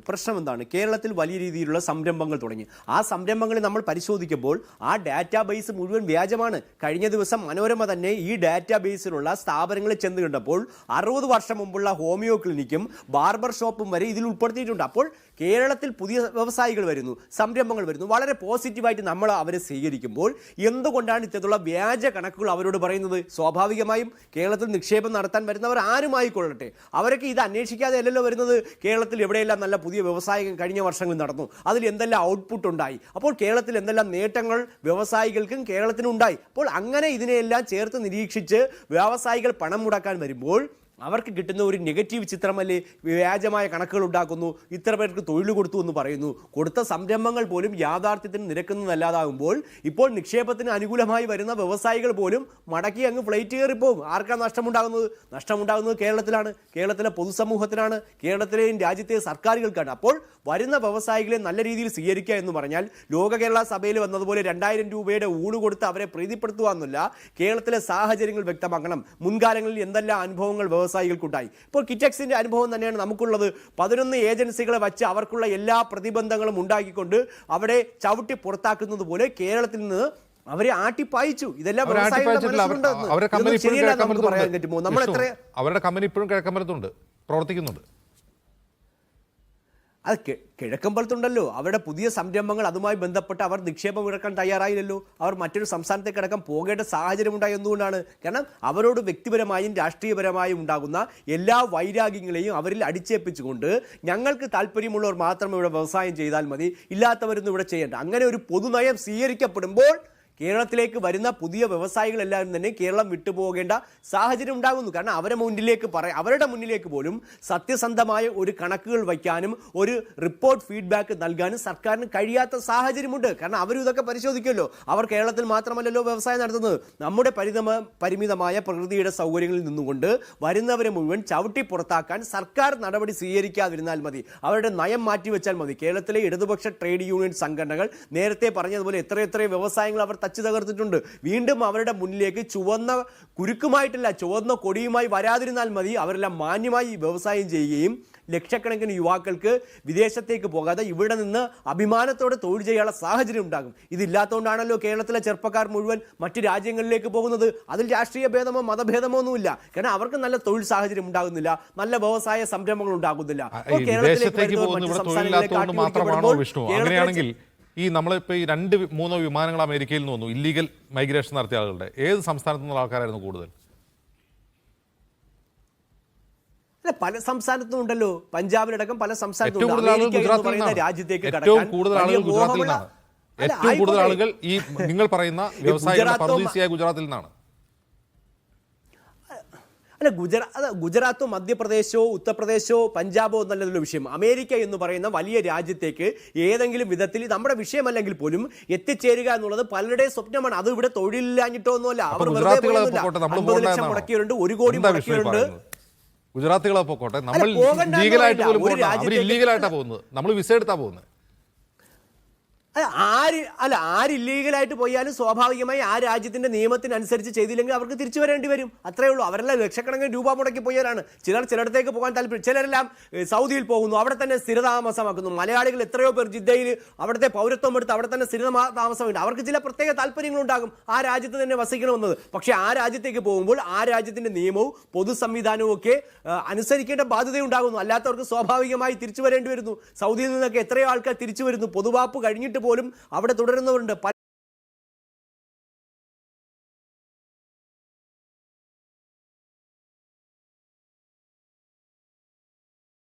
പ്രശ്നം എന്താണ്? കേരളത്തിൽ വലിയ രീതിയിലുള്ള സംരംഭങ്ങൾ തുടങ്ങി. ആ സംരംഭങ്ങളെ നമ്മൾ പരിശോധിക്കുമ്പോൾ ആ ഡാറ്റാബേസ് മുഴുവൻ വ്യാജമാണ്. കഴിഞ്ഞ ദിവസം മനോരമ തന്നെ ഈ ഡാറ്റാബേസിലുള്ള സ്ഥാപനങ്ങളെ ചെന്ന് കണ്ടപ്പോൾ 60 വർഷം മുമ്പുള്ള ഹോമിയോ ക്ലിനിക്കും ബാർബർ ഷോപ്പും വരെ ഇതിൽ ഉൾപ്പെടുത്തിയിട്ടുണ്ട്. അപ്പോൾ കേരളത്തിൽ പുതിയ വ്യവസായികൾ വരുന്നു, സംരംഭങ്ങൾ വരുന്നു. വളരെ പോസിറ്റീവായിട്ട് നമ്മൾ അവരെ സ്വീകരിക്കുമ്പോൾ എന്തുകൊണ്ടാണ് ഇത്തരത്തിലുള്ള വ്യാജ കണക്കുകൾ അവരോട് പറയുന്നത്? സ്വാഭാവികമായും കേരളത്തിൽ നിക്ഷേപം നടത്താൻ വരുന്നവർ ആരുമായിക്കൊള്ളട്ടെ, അവരൊക്കെ ഇത് അന്വേഷിക്കാതെ അല്ലല്ലോ വരുന്നത്. കേരളത്തിൽ എവിടെയെല്ലാം നല്ല പുതിയ വ്യവസായം കഴിഞ്ഞ വർഷങ്ങളിൽ നടന്നു, അതിൽ എന്തെല്ലാം ഔട്ട്പുട്ട് ഉണ്ടായി, അപ്പോൾ കേരളത്തിൽ എന്തെല്ലാം നേട്ടങ്ങൾ വ്യവസായികൾക്കും കേരളത്തിനും ഉണ്ടായി. അപ്പോൾ അങ്ങനെ ഇതിനെയെല്ലാം ചേർത്ത് നിരീക്ഷിച്ച് വ്യവസായികൾ പണം മുടക്കാൻ വരുമ്പോൾ അവർക്ക് കിട്ടുന്ന ഒരു നെഗറ്റീവ് ചിത്രമല്ലേ? വ്യാജമായ കണക്കുകൾ ഉണ്ടാക്കുന്നു, ഇത്ര പേർക്ക് തൊഴിൽ കൊടുത്തു എന്ന് പറയുന്നു. കൊടുത്ത സംരംഭങ്ങൾ പോലും യാഥാർത്ഥ്യത്തിന് നിരക്കുന്നതല്ലാതാകുമ്പോൾ ഇപ്പോൾ നിക്ഷേപത്തിന് അനുകൂലമായി വരുന്ന വ്യവസായികൾ പോലും മടക്കി അങ്ങ് ഫ്ലൈറ്റ് കയറിപ്പോവും. ആർക്കാണ് നഷ്ടമുണ്ടാകുന്നത്? നഷ്ടമുണ്ടാകുന്നത് കേരളത്തിലാണ്, കേരളത്തിലെ പൊതുസമൂഹത്തിനാണ്, കേരളത്തിലെയും രാജ്യത്തെ സർക്കാരുകൾക്കാണ്. അപ്പോൾ വരുന്ന വ്യവസായികളെ നല്ല രീതിയിൽ സ്വീകരിക്കുക എന്ന് പറഞ്ഞാൽ ലോക കേരള സഭയിൽ വന്നതുപോലെ 2000 രൂപയുടെ ഊണ് കൊടുത്ത് അവരെ പ്രീതിപ്പെടുത്തുക എന്നല്ല. കേരളത്തിലെ സാഹചര്യങ്ങൾ വ്യക്തമാക്കണം. മുൻകാലങ്ങളിൽ എന്തെല്ലാം അനുഭവങ്ങൾ വ്യവസായികൾക്കുണ്ടായി. ഇപ്പോൾ കിറ്റക്സിന്റെ അനുഭവം തന്നെയാണ് നമുക്കുള്ളത്. 11 ഏജൻസികളെ വച്ച് അവർക്കുള്ള എല്ലാ പ്രതിബന്ധങ്ങളും ഉണ്ടാക്കിക്കൊണ്ട് അവിടെ ചവിട്ടി പുറത്താക്കുന്നത് പോലെ കേരളത്തിൽ നിന്ന് അവരെ ആട്ടിപ്പായിച്ചു. ഇതെല്ലാം അവരുടെ കമ്പനി ഇപ്പോഴും കിഴക്കമ്പലത്തുണ്ട്, പ്രവർത്തിക്കുന്നുണ്ട്. അത് കിഴക്കമ്പലത്തുണ്ടല്ലോ. അവരുടെ പുതിയ സംരംഭങ്ങൾ, അതുമായി ബന്ധപ്പെട്ട് അവർ നിക്ഷേപം ഇറക്കാൻ തയ്യാറായില്ലല്ലോ. അവർ മറ്റൊരു സംസ്ഥാനത്തേക്ക് അടക്കം പോകേണ്ട സാഹചര്യം ഉണ്ടായി. എന്തുകൊണ്ടാണ്? കാരണം അവരോട് വ്യക്തിപരമായും രാഷ്ട്രീയപരമായും ഉണ്ടാകുന്ന എല്ലാ വൈരാഗ്യങ്ങളെയും അവരിൽ അടിച്ചേൽപ്പിച്ചുകൊണ്ട് ഞങ്ങൾക്ക് താല്പര്യമുള്ളവർ മാത്രം ഇവിടെ വ്യവസായം ചെയ്താൽ മതി, ഇല്ലാത്തവരൊന്നും ഇവിടെ ചെയ്യേണ്ട, അങ്ങനെ ഒരു പൊതുനയം സ്വീകരിക്കപ്പെടുമ്പോൾ കേരളത്തിലേക്ക് വരുന്ന പുതിയ വ്യവസായികളെല്ലാവരും തന്നെ കേരളം വിട്ടുപോകേണ്ട സാഹചര്യം ഉണ്ടാകുന്നു. കാരണം അവരുടെ മുന്നിലേക്ക് പോലും സത്യസന്ധമായ ഒരു കണക്കുകൾ വയ്ക്കാനും ഒരു റിപ്പോർട്ട് ഫീഡ്ബാക്ക് നൽകാനും സർക്കാരിന് കഴിയാത്ത സാഹചര്യമുണ്ട്. കാരണം അവരും ഇതൊക്കെ പരിശോധിക്കുമല്ലോ. അവർ കേരളത്തിൽ മാത്രമല്ലല്ലോ വ്യവസായം നടത്തുന്നത്. നമ്മുടെ പരിമിതമായ പ്രകൃതിയുടെ സൗകര്യങ്ങളിൽ നിന്നുകൊണ്ട് വരുന്നവരെ മുഴുവൻ ചവിട്ടി പുറത്താക്കാൻ സർക്കാർ നടപടി സ്വീകരിക്കാതിരുന്നാൽ മതി, അവരുടെ നയം മാറ്റിവെച്ചാൽ മതി. കേരളത്തിലെ ഇടതുപക്ഷ ട്രേഡ് യൂണിയൻ സംഘടനകൾ നേരത്തെ പറഞ്ഞതുപോലെ എത്രയെത്ര വ്യവസായങ്ങൾ അവർ തച്ചു തകർത്തിട്ടുണ്ട്. വീണ്ടും അവരുടെ മുന്നിലേക്ക് ചുവന്ന കുരുക്കുമായിട്ടല്ല, ചുവന്ന കൊടിയുമായി വരാതിരുന്നാൽ മതി. അവരെല്ലാം മാന്യമായി വ്യവസായം ചെയ്യുകയും ലക്ഷക്കണക്കിന് യുവാക്കൾക്ക് വിദേശത്തേക്ക് പോകാതെ ഇവിടെ നിന്ന് അഭിമാനത്തോടെ തൊഴിൽ ചെയ്യാനുള്ള സാഹചര്യം ഉണ്ടാകും. ഇതില്ലാത്തതുകൊണ്ടാണല്ലോ കേരളത്തിലെ ചെറുപ്പക്കാർ മുഴുവൻ മറ്റ് രാജ്യങ്ങളിലേക്ക് പോകുന്നത്. അതിൽ രാഷ്ട്രീയ ഭേദമോ മതഭേദമോ ഒന്നുമില്ല. കാരണം അവർക്ക് നല്ല തൊഴിൽ സാഹചര്യം ഉണ്ടാകുന്നില്ല, നല്ല വ്യവസായ സംരംഭങ്ങൾ ഉണ്ടാകുന്നില്ല. അങ്ങനെയാണെങ്കിൽ ഈ നമ്മളിപ്പോൾ ഈ 2-3 വിമാനങ്ങൾ അമേരിക്കയിൽ നിന്ന് വന്നു, ഇല്ലീഗൽ മൈഗ്രേഷൻ നടത്തിയ ആളുകളുടെ ഏത് സംസ്ഥാനത്തു നിന്നുള്ള ആൾക്കാരായിരുന്നു കൂടുതൽ? പല സംസ്ഥാനത്തും ഉണ്ടല്ലോ, പഞ്ചാബിലടക്കം പല സംസ്ഥാനത്തും. രാജ്യത്തേക്ക് ഏറ്റവും കൂടുതൽ ആളുകൾ ഗുജറാത്തിൽ നിന്നാണ്. ഏറ്റവും കൂടുതൽ ആളുകൾ ഈ നിങ്ങൾ പറയുന്ന വ്യവസായികളുടെ പർദീസിയായ ഗുജറാത്തിൽ നിന്നാണ്. അല്ല, ഗുജറാത്തോ മധ്യപ്രദേശോ ഉത്തർപ്രദേശോ പഞ്ചാബോ എന്നല്ലല്ലോ വിഷയം. അമേരിക്ക എന്ന് പറയുന്ന വലിയ രാജ്യത്തേക്ക് ഏതെങ്കിലും വിധത്തിൽ നമ്മുടെ വിഷയമല്ലെങ്കിൽ പോലും എത്തിച്ചേരുക എന്നുള്ളത് പലരുടെയും സ്വപ്നമാണ്. അത് ഇവിടെ തൊഴിലില്ലാഞ്ഞിട്ടോ ഒന്നുമല്ല. അവർ 50 ലക്ഷം മുടക്കിയവരുണ്ട്, 1 കോടി മുടക്കിയവരുണ്ട്. ഗുജറാത്തികളെ പോക്കോട്ടെ, നമ്മൾ ലീഗലായിട്ട് പോലും അവർ ഇല്ലീഗലായിട്ടാണ് പോകുന്നത്, നമ്മൾ വിസ എടുത്താ പോകുന്നത്. ആര് ഇല്ലീഗലായിട്ട് പോയാലും സ്വാഭാവികമായി ആ രാജ്യത്തിന്റെ നിയമത്തിനനുസരിച്ച് ചെയ്തില്ലെങ്കിൽ അവർക്ക് തിരിച്ചു വരേണ്ടി വരും. അത്രയേ ഉള്ളൂ. അവരെല്ലാം ലക്ഷക്കണക്കിന് രൂപ മുടക്കി പോയവരാണ്. ചിലയിടത്തേക്ക് പോകാൻ താല്പര്യം, ചിലരെല്ലാം സൗദിയിൽ പോകുന്നു, അവിടെ തന്നെ സ്ഥിരതാമസമാക്കുന്നു. മലയാളികൾ എത്രയോ പേർ ജിദ്ദയിൽ അവിടുത്തെ പൗരത്വം എടുത്ത് അവിടെ തന്നെ സ്ഥിരതാമസമുണ്ട്. അവർക്ക് ചില പ്രത്യേക താല്പര്യങ്ങളുണ്ടാകും ആ രാജ്യത്ത് തന്നെ വസിക്കണമെന്നത്. പക്ഷേ ആ രാജ്യത്തേക്ക് പോകുമ്പോൾ ആ രാജ്യത്തിന്റെ നിയമവും പൊതു സംവിധാനവും ഒക്കെ അനുസരിക്കേണ്ട ബാധ്യതയുണ്ടാകുന്നു. അല്ലാത്തവർക്ക് സ്വാഭാവികമായി തിരിച്ചു വരേണ്ടി വരുന്നു. സൗദിയിൽ നിന്നൊക്കെ എത്രയോ ആൾക്കാർ തിരിച്ചു വരുന്നു, പൊതുവാപ്പ് കഴിഞ്ഞിട്ട് പോലും അവിടെ തുടരുന്നവരുണ്ട്.